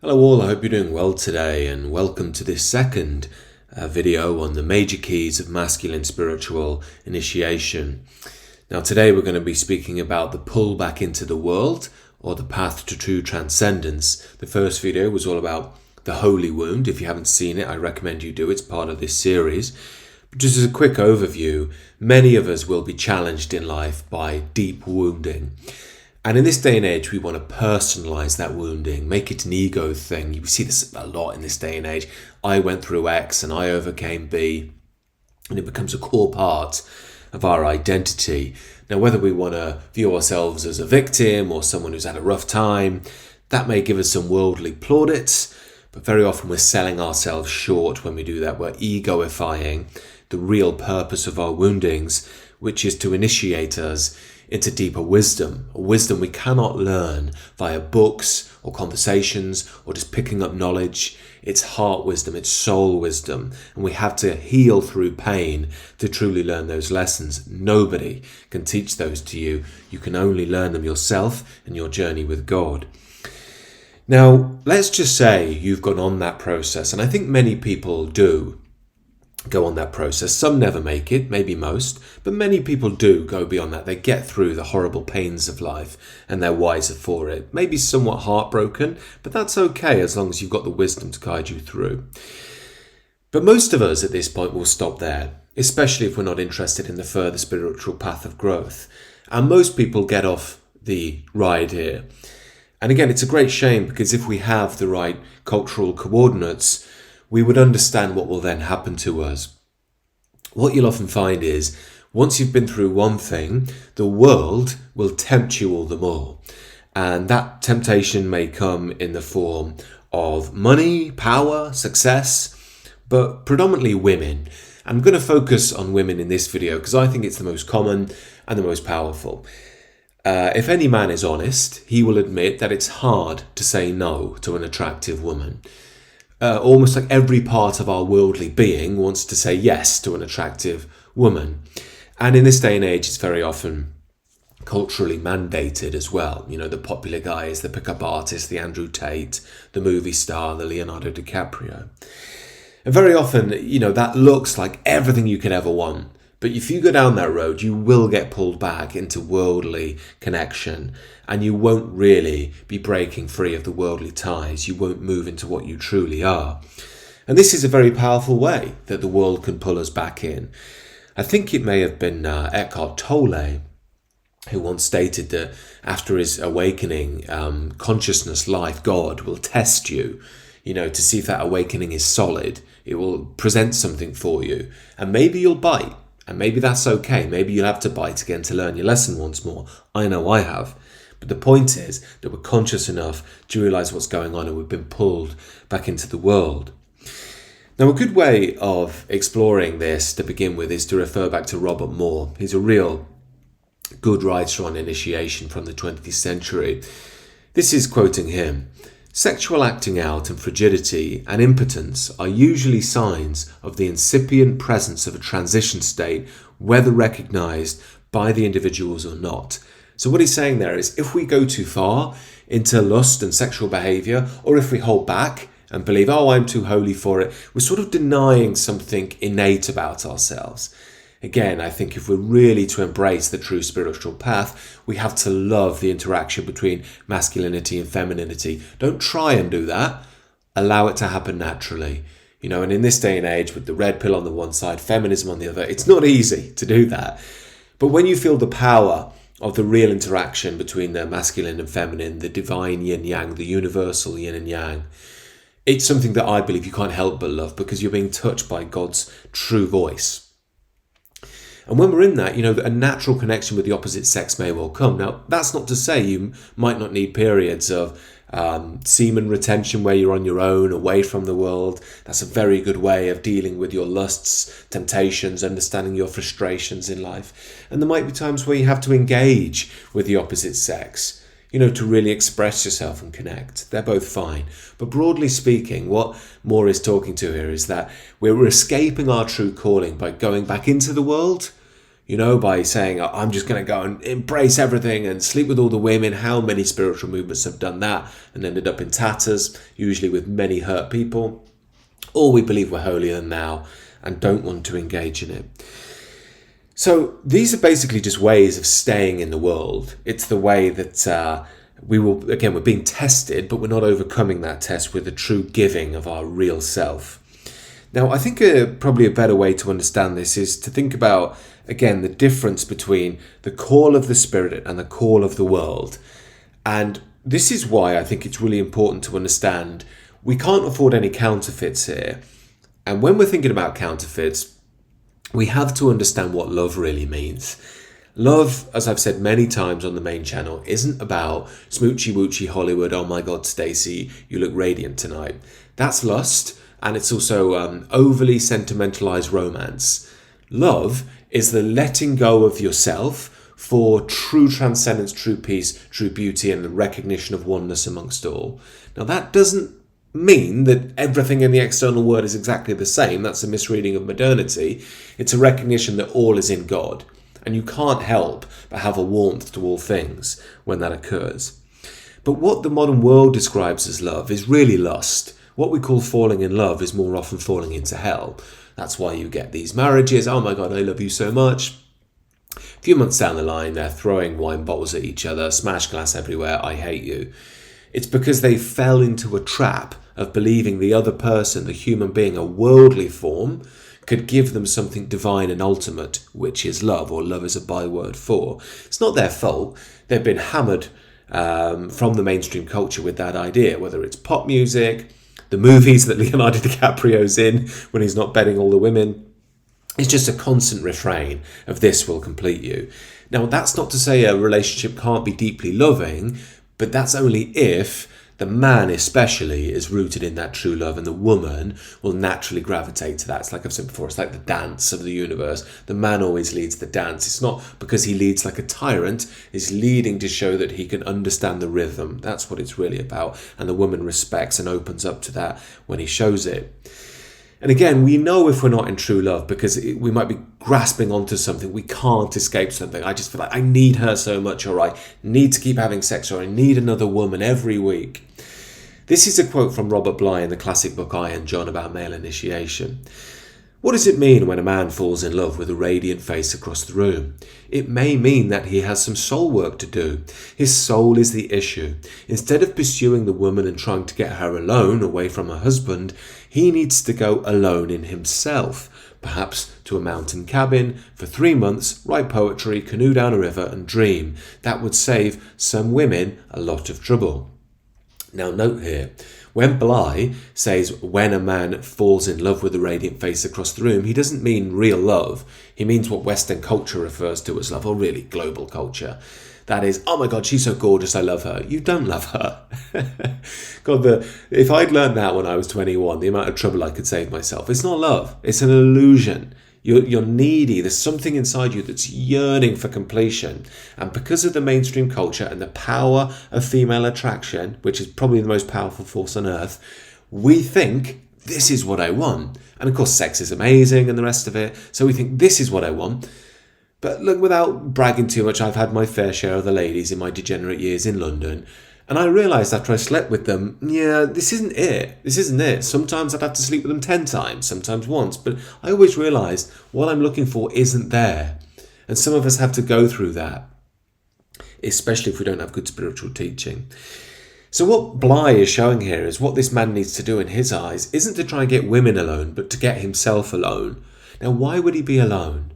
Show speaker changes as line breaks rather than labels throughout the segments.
Hello all, I hope you're doing well today and welcome to this second video on the major keys of masculine spiritual initiation. Now today we're going to be speaking about the pull back into the world or the path to true transcendence. The first video was all about the holy wound. If you haven't seen it, I recommend you do. It's part of this series. Just as a quick overview, many of us will be challenged in life by deep wounding. And in this day and age, we want to personalize that wounding, make it an ego thing. You see this a lot in this day and age. I went through X and I overcame B, and it becomes a core part of our identity. Now, whether we want to view ourselves as a victim or someone who's had a rough time, that may give us some worldly plaudits, but very often we're selling ourselves short when we do that. We're egoifying the real purpose of our woundings, which is to initiate us into deeper wisdom, a wisdom we cannot learn via books or conversations or just picking up knowledge. It's heart wisdom, it's soul wisdom, and we have to heal through pain to truly learn those lessons. Nobody can teach those to you. You can only learn them yourself in your journey with God. Now, let's just say you've gone on that process, and I think many people do go on that process. Some never make it, maybe most, but many people do go beyond that. They get through the horrible pains of life and they're wiser for it. Maybe somewhat heartbroken, but that's okay as long as you've got the wisdom to guide you through. But most of us at this point will stop there, especially if we're not interested in the further spiritual path of growth. And most people get off the ride here. And again, it's a great shame because if we have the right cultural coordinates, we would understand what will then happen to us. What you'll often find is, once you've been through one thing, the world will tempt you all the more. And that temptation may come in the form of money, power, success, but predominantly women. I'm going to focus on women in this video because I think it's the most common and the most powerful. If any man is honest, he will admit that it's hard to say no to an attractive woman. Almost like every part of our worldly being wants to say yes to an attractive woman. And in this day and age, it's very often culturally mandated as well. You know, the popular guys, the pickup artist, the Andrew Tate, the movie star, the Leonardo DiCaprio. And very often, you know, that looks like everything you could ever want. But if you go down that road, you will get pulled back into worldly connection and you won't really be breaking free of the worldly ties. You won't move into what you truly are. And this is a very powerful way that the world can pull us back in. I think it may have been Eckhart Tolle who once stated that after his awakening, consciousness, life, God will test you, you know, to see if that awakening is solid. It will present something for you and maybe you'll bite. And maybe that's okay. Maybe you'll have to bite again to learn your lesson once more. I know I have. But the point is that we're conscious enough to realise what's going on and we've been pulled back into the world. Now, a good way of exploring this to begin with is to refer back to Robert Moore. He's a real good writer on initiation from the 20th century. This is quoting him. Sexual acting out and frigidity and impotence are usually signs of the incipient presence of a transition state, whether recognised by the individuals or not. So what he's saying there is if we go too far into lust and sexual behaviour, or if we hold back and believe, oh, I'm too holy for it, we're sort of denying something innate about ourselves. Again, I think if we're really to embrace the true spiritual path, we have to love the interaction between masculinity and femininity. Don't try and do that. Allow it to happen naturally. You know, and in this day and age, with the red pill on the one side, feminism on the other, it's not easy to do that. But when you feel the power of the real interaction between the masculine and feminine, the divine yin-yang, the universal yin and yang, it's something that I believe you can't help but love because you're being touched by God's true voice. And when we're in that, you know, a natural connection with the opposite sex may well come. Now, that's not to say you might not need periods of semen retention where you're on your own, away from the world. That's a very good way of dealing with your lusts, temptations, understanding your frustrations in life. And there might be times where you have to engage with the opposite sex, you know, to really express yourself and connect. They're both fine. But broadly speaking, what Moore is talking to here is that we're escaping our true calling by going back into the world. by saying, I'm just going to go and embrace everything and sleep with all the women. How many spiritual movements have done that and ended up in tatters, usually with many hurt people? Or we believe we're holier than thou and don't want to engage in it. So these are basically just ways of staying in the world. It's the way that we're being tested, but we're not overcoming that test with the true giving of our real self. Now, I think probably a better way to understand this is to think about, again, the difference between the call of the Spirit and the call of the world. And this is why I think it's really important to understand we can't afford any counterfeits here. And when we're thinking about counterfeits, we have to understand what love really means. Love, as I've said many times on the main channel, isn't about smoochy woochy Hollywood, oh my God, Stacey, you look radiant tonight. That's lust, and it's also overly sentimentalized romance. Love is the letting go of yourself for true transcendence, true peace, true beauty, and the recognition of oneness amongst all. Now, that doesn't mean that everything in the external world is exactly the same. That's a misreading of modernity. It's a recognition that all is in God. And you can't help but have a warmth to all things when that occurs. But what the modern world describes as love is really lust. What we call falling in love is more often falling into hell. That's why you get these marriages. Oh my God, I love you so much. A few months down the line, they're throwing wine bottles at each other, smash glass everywhere, I hate you. It's because they fell into a trap of believing the other person, the human being, a worldly form, could give them something divine and ultimate, which is love, or love is a byword for. It's not their fault. They've been hammered from the mainstream culture with that idea, whether it's pop music, the movies that Leonardo DiCaprio's in when he's not betting all the women. It's just a constant refrain of this will complete you. Now, that's not to say a relationship can't be deeply loving, but that's only if the man especially is rooted in that true love, and the woman will naturally gravitate to that. It's like I've said before, it's like the dance of the universe. The man always leads the dance. It's not because he leads like a tyrant. He's leading to show that he can understand the rhythm. That's what it's really about. And the woman respects and opens up to that when he shows it. And again, we know if we're not in true love because we might be grasping onto something. We can't escape something. I just feel like I need her so much, or I need to keep having sex, or I need another woman every week. This is a quote from Robert Bly in the classic book Iron John about male initiation. What does it mean when a man falls in love with a radiant face across the room? It may mean that he has some soul work to do. His soul is the issue. Instead of pursuing the woman and trying to get her alone, away from her husband, he needs to go alone in himself, perhaps to a mountain cabin for 3 months, write poetry, canoe down a river and dream. That would save some women a lot of trouble. Now note here, when Bly says when a man falls in love with a radiant face across the room, he doesn't mean real love. He means what Western culture refers to as love, or really global culture. That is, oh my God, she's so gorgeous, I love her. You don't love her. God, if I'd learned that when I was 21, the amount of trouble I could save myself. It's not love, it's an illusion. You're needy. There's something inside you that's yearning for completion. And because of the mainstream culture and the power of female attraction, which is probably the most powerful force on earth, we think this is what I want. And of course, sex is amazing and the rest of it. So we think this is what I want. But look, without bragging too much, I've had my fair share of the ladies in my degenerate years in London. And I realised after I slept with them, yeah, this isn't it. This isn't it. Sometimes I'd have to sleep with them 10 times, sometimes once. But I always realised what I'm looking for isn't there. And some of us have to go through that, especially if we don't have good spiritual teaching. So what Bly is showing here is what this man needs to do in his eyes isn't to try and get women alone, but to get himself alone. Now, why would he be alone?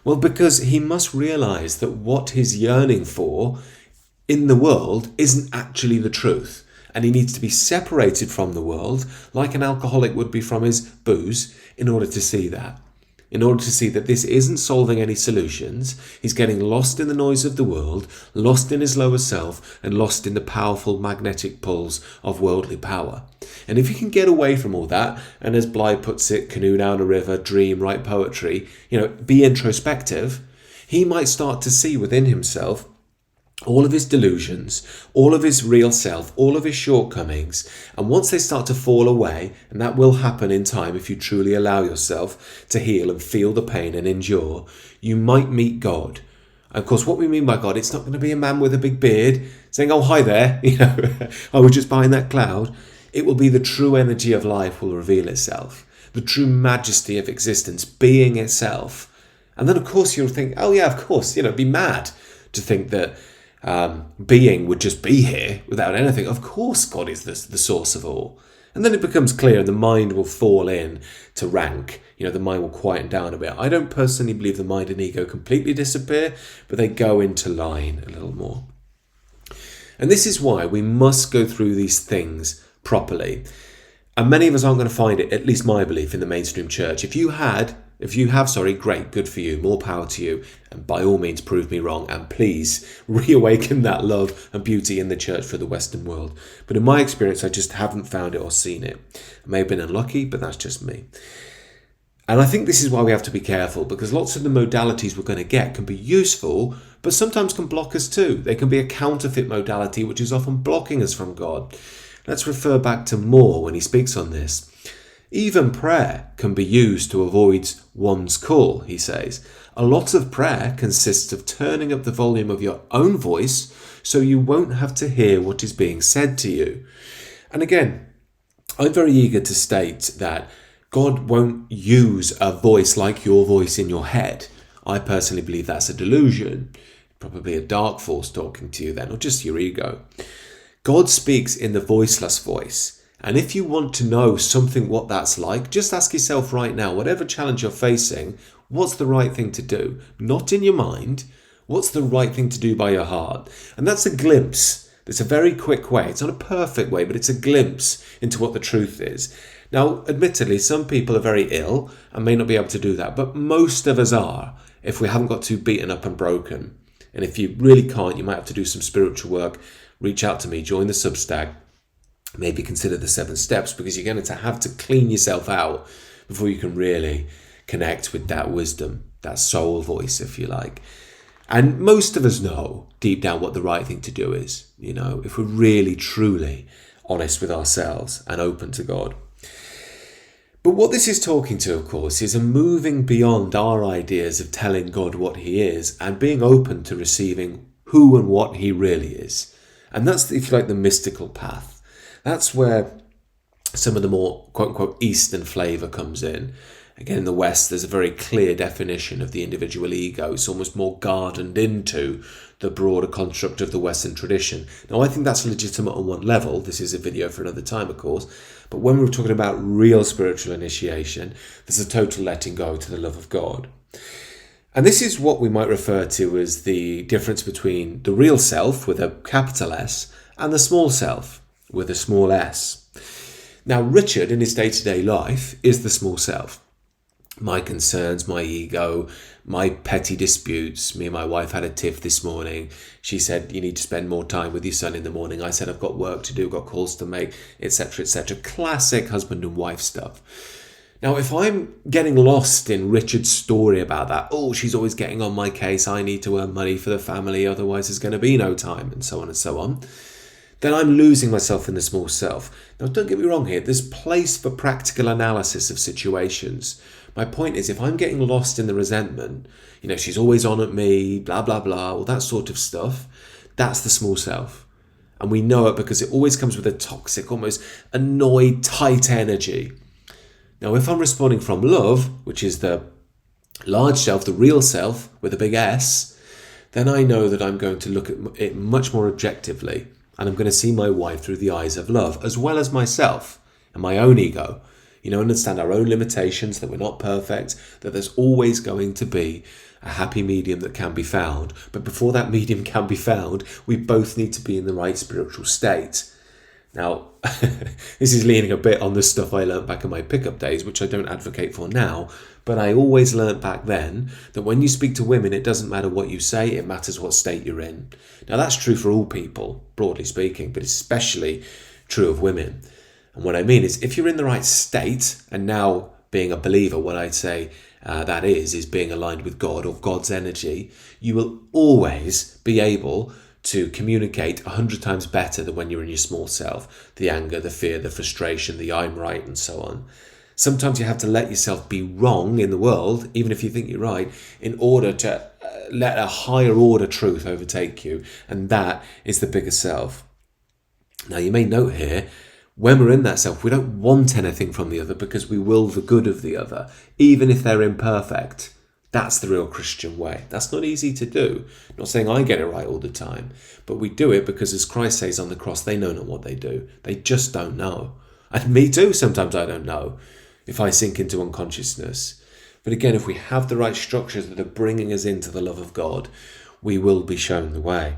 Well, because he must realise that what he's yearning for in the world isn't actually the truth, and he needs to be separated from the world like an alcoholic would be from his booze in order to see that. In order to see that this isn't solving any solutions, he's getting lost in the noise of the world, lost in his lower self, and lost in the powerful magnetic pulls of worldly power. And if he can get away from all that, and as Bly puts it, canoe down a river, dream, write poetry, be introspective, he might start to see within himself all of his delusions, all of his real self, all of his shortcomings. And once they start to fall away, and that will happen in time if you truly allow yourself to heal and feel the pain and endure, you might meet God. And of course, what we mean by God, it's not going to be a man with a big beard saying, oh, hi there, I was just behind that cloud. It will be the true energy of life will reveal itself, the true majesty of existence being itself. And then, of course, you'll think, oh, yeah, of course, it'd be mad to think that being would just be here without anything. Of course, God is the source of all. And then it becomes clear and the mind will fall in to rank. The mind will quieten down a bit. I don't personally believe the mind and ego completely disappear, but they go into line a little more. And this is why we must go through these things properly. And many of us aren't going to find it, at least my belief, in the mainstream church. If you have, great, good for you, more power to you. And by all means, prove me wrong. And please reawaken that love and beauty in the church for the Western world. But in my experience, I just haven't found it or seen it. I may have been unlucky, but that's just me. And I think this is why we have to be careful, because lots of the modalities we're going to get can be useful, but sometimes can block us too. They can be a counterfeit modality, which is often blocking us from God. Let's refer back to Moore when he speaks on this. Even prayer can be used to avoid one's call, he says. A lot of prayer consists of turning up the volume of your own voice so you won't have to hear what is being said to you. And again, I'm very eager to state that God won't use a voice like your voice in your head. I personally believe that's a delusion, probably a dark force talking to you then, or just your ego. God speaks in the voiceless voice. And if you want to know something what that's like, just ask yourself right now, whatever challenge you're facing, what's the right thing to do? Not in your mind. What's the right thing to do by your heart? And that's a glimpse. It's a very quick way. It's not a perfect way, but it's a glimpse into what the truth is. Now, admittedly, some people are very ill and may not be able to do that, but most of us are, if we haven't got too beaten up and broken. And if you really can't, you might have to do some spiritual work. Reach out to me, join the Substack, maybe consider the 7 steps, because you're going to have to clean yourself out before you can really connect with that wisdom, that soul voice, if you like. And most of us know deep down what the right thing to do is, if we're really, truly honest with ourselves and open to God. But what this is talking to, of course, is a moving beyond our ideas of telling God what he is and being open to receiving who and what he really is. And that's, if you like, the mystical path. That's where some of the more, quote-unquote, Eastern flavour comes in. Again, in the West, there's a very clear definition of the individual ego. It's almost more gardened into the broader construct of the Western tradition. Now, I think that's legitimate on one level. This is a video for another time, of course. But when we're talking about real spiritual initiation, there's a total letting go to the love of God. And this is what we might refer to as the difference between the real self, with a capital S, and the small self, with a small s. Now, Richard, in his day-to-day life, is the small self. My concerns, my ego, my petty disputes. Me and my wife had a tiff this morning. She said, you need to spend more time with your son in the morning. I said, I've got work to do, got calls to make, etc., etc. Classic husband and wife stuff. Now, if I'm getting lost in Richard's story about that, oh, she's always getting on my case, I need to earn money for the family, otherwise there's going to be no time, and so on and so on, then I'm losing myself in the small self. Now, don't get me wrong here. There's place for practical analysis of situations. My point is, if I'm getting lost in the resentment, she's always on at me, blah, blah, blah, all that sort of stuff, that's the small self. And we know it because it always comes with a toxic, almost annoyed, tight energy. Now, if I'm responding from love, which is the large self, the real self with a big S, then I know that I'm going to look at it much more objectively. And I'm going to see my wife through the eyes of love, as well as myself and my own ego. Understand our own limitations, that we're not perfect, that there's always going to be a happy medium that can be found. But before that medium can be found, we both need to be in the right spiritual state. Now, this is leaning a bit on the stuff I learnt back in my pickup days, which I don't advocate for now, but I always learnt back then that when you speak to women, it doesn't matter what you say, it matters what state you're in. Now, that's true for all people, broadly speaking, but especially true of women. And what I mean is, if you're in the right state, and now being a believer, what I'd say that is being aligned with God or God's energy, you will always be able to communicate 100 times better than when you're in your small self. The anger, the fear, the frustration, the I'm right, and so on. Sometimes you have to let yourself be wrong in the world, even if you think you're right, in order to let a higher order truth overtake you. And that is the bigger self. Now, you may note here, when we're in that self, we don't want anything from the other because we will the good of the other, even if they're imperfect. That's the real Christian way. That's not easy to do. I'm not saying I get it right all the time, but we do it because, as Christ says on the cross, they know not what they do. They just don't know. And me too, sometimes I don't know if I sink into unconsciousness. But again, if we have the right structures that are bringing us into the love of God, we will be shown the way.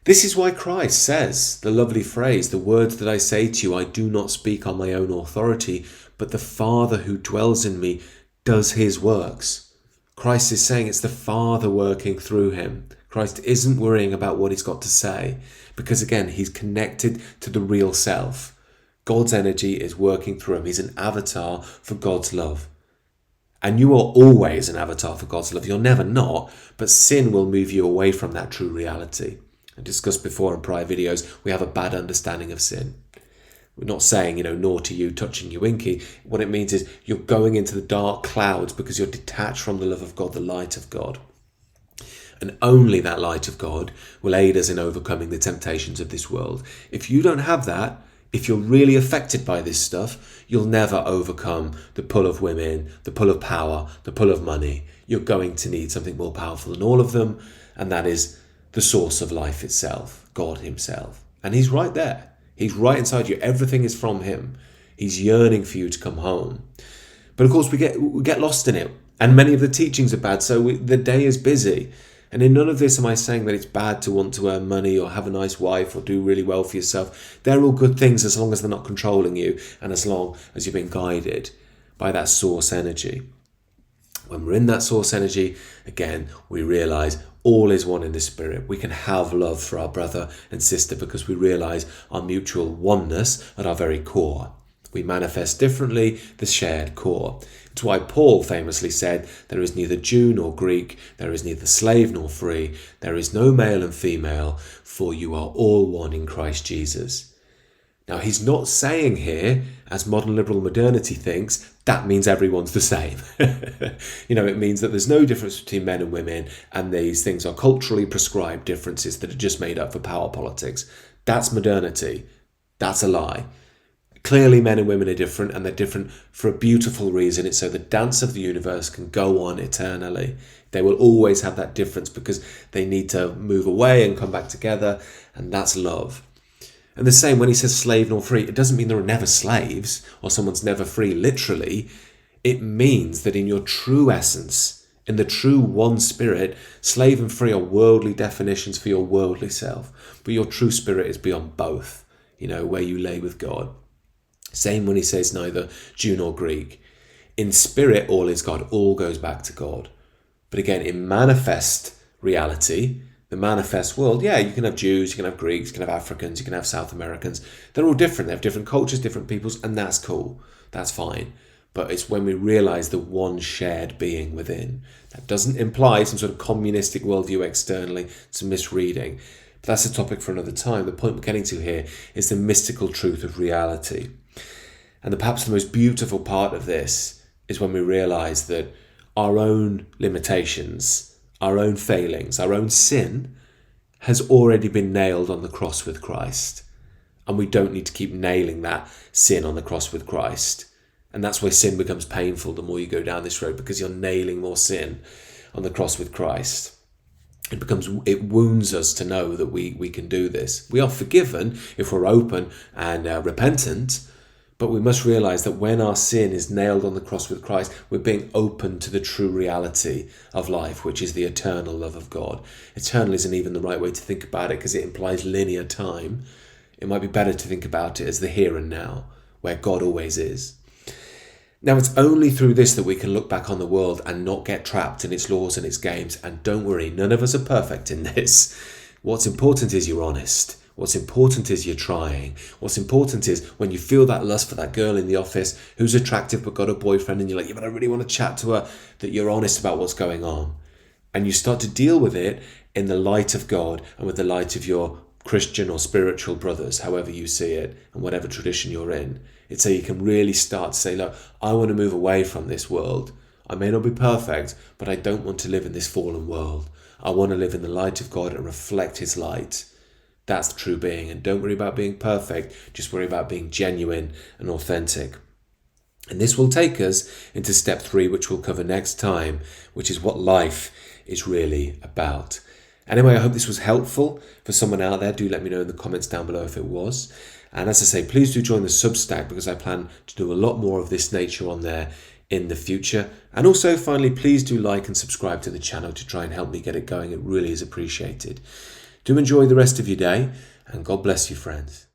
This is why Christ says the lovely phrase, "The words that I say to you, I do not speak on my own authority, but the Father who dwells in me does his works." Christ is saying it's the Father working through him. Christ isn't worrying about what he's got to say because, again, he's connected to the real self. God's energy is working through him. He's an avatar for God's love. And you are always an avatar for God's love. You're never not, but sin will move you away from that true reality. I discussed before in prior videos, we have a bad understanding of sin. We're not saying, naughty you, touching you, winky. What it means is you're going into the dark clouds because you're detached from the love of God, the light of God. And only that light of God will aid us in overcoming the temptations of this world. If you don't have that, if you're really affected by this stuff, you'll never overcome the pull of women, the pull of power, the pull of money. You're going to need something more powerful than all of them, and that is the source of life itself, God himself. And he's right there. He's right inside you. Everything is from him. He's yearning for you to come home. But of course, we get lost in it. And many of the teachings are bad, so the day is busy. And in none of this am I saying that it's bad to want to earn money or have a nice wife or do really well for yourself. They're all good things as long as they're not controlling you and as long as you're being guided by that source energy. When we're in that source energy, again, we realise all is one in the spirit. We can have love for our brother and sister because we realise our mutual oneness at our very core. We manifest differently the shared core. It's why Paul famously said, "There is neither Jew nor Greek, there is neither slave nor free, there is no male and female, for you are all one in Christ Jesus." Now, he's not saying here, as modern liberal modernity thinks, that means everyone's the same. It means that there's no difference between men and women, and these things are culturally prescribed differences that are just made up for power politics. That's modernity. That's a lie. Clearly, men and women are different, and they're different for a beautiful reason. It's so the dance of the universe can go on eternally. They will always have that difference because they need to move away and come back together, and that's love. And the same when he says slave nor free, it doesn't mean there are never slaves or someone's never free, literally. It means that in your true essence, in the true one spirit, slave and free are worldly definitions for your worldly self. But your true spirit is beyond both, where you lay with God. Same when he says neither Jew nor Greek. In spirit, all is God, all goes back to God. But again, in manifest reality, the manifest world, you can have Jews, you can have Greeks, you can have Africans, you can have South Americans. They're all different. They have different cultures, different peoples, and that's cool. That's fine. But it's when we realise the one shared being within. That doesn't imply some sort of communistic worldview externally. It's a misreading. But that's a topic for another time. The point we're getting to here is the mystical truth of reality. And perhaps the most beautiful part of this is when we realise that our own limitations, our own failings, our own sin has already been nailed on the cross with Christ. And we don't need to keep nailing that sin on the cross with Christ. And that's why sin becomes painful the more you go down this road, because you're nailing more sin on the cross with Christ. It wounds us to know that we can do this. We are forgiven if we're open and repentant, but we must realise that when our sin is nailed on the cross with Christ, we're being open to the true reality of life, which is the eternal love of God. Eternal isn't even the right way to think about it because it implies linear time. It might be better to think about it as the here and now, where God always is. Now, it's only through this that we can look back on the world and not get trapped in its laws and its games. And don't worry, none of us are perfect in this. What's important is you're honest. What's important is you're trying. What's important is when you feel that lust for that girl in the office who's attractive but got a boyfriend and you're like, but I really want to chat to her, that you're honest about what's going on. And you start to deal with it in the light of God and with the light of your Christian or spiritual brothers, however you see it, and whatever tradition you're in. It's so you can really start to say, look, I want to move away from this world. I may not be perfect, but I don't want to live in this fallen world. I want to live in the light of God and reflect his light. That's the true being. And don't worry about being perfect. Just worry about being genuine and authentic. And this will take us into step 3, which we'll cover next time, which is what life is really about. Anyway, I hope this was helpful for someone out there. Do let me know in the comments down below if it was. And as I say, please do join the Substack, because I plan to do a lot more of this nature on there in the future. And also, finally, please do like and subscribe to the channel to try and help me get it going. It really is appreciated. Do enjoy the rest of your day, and God bless you, friends.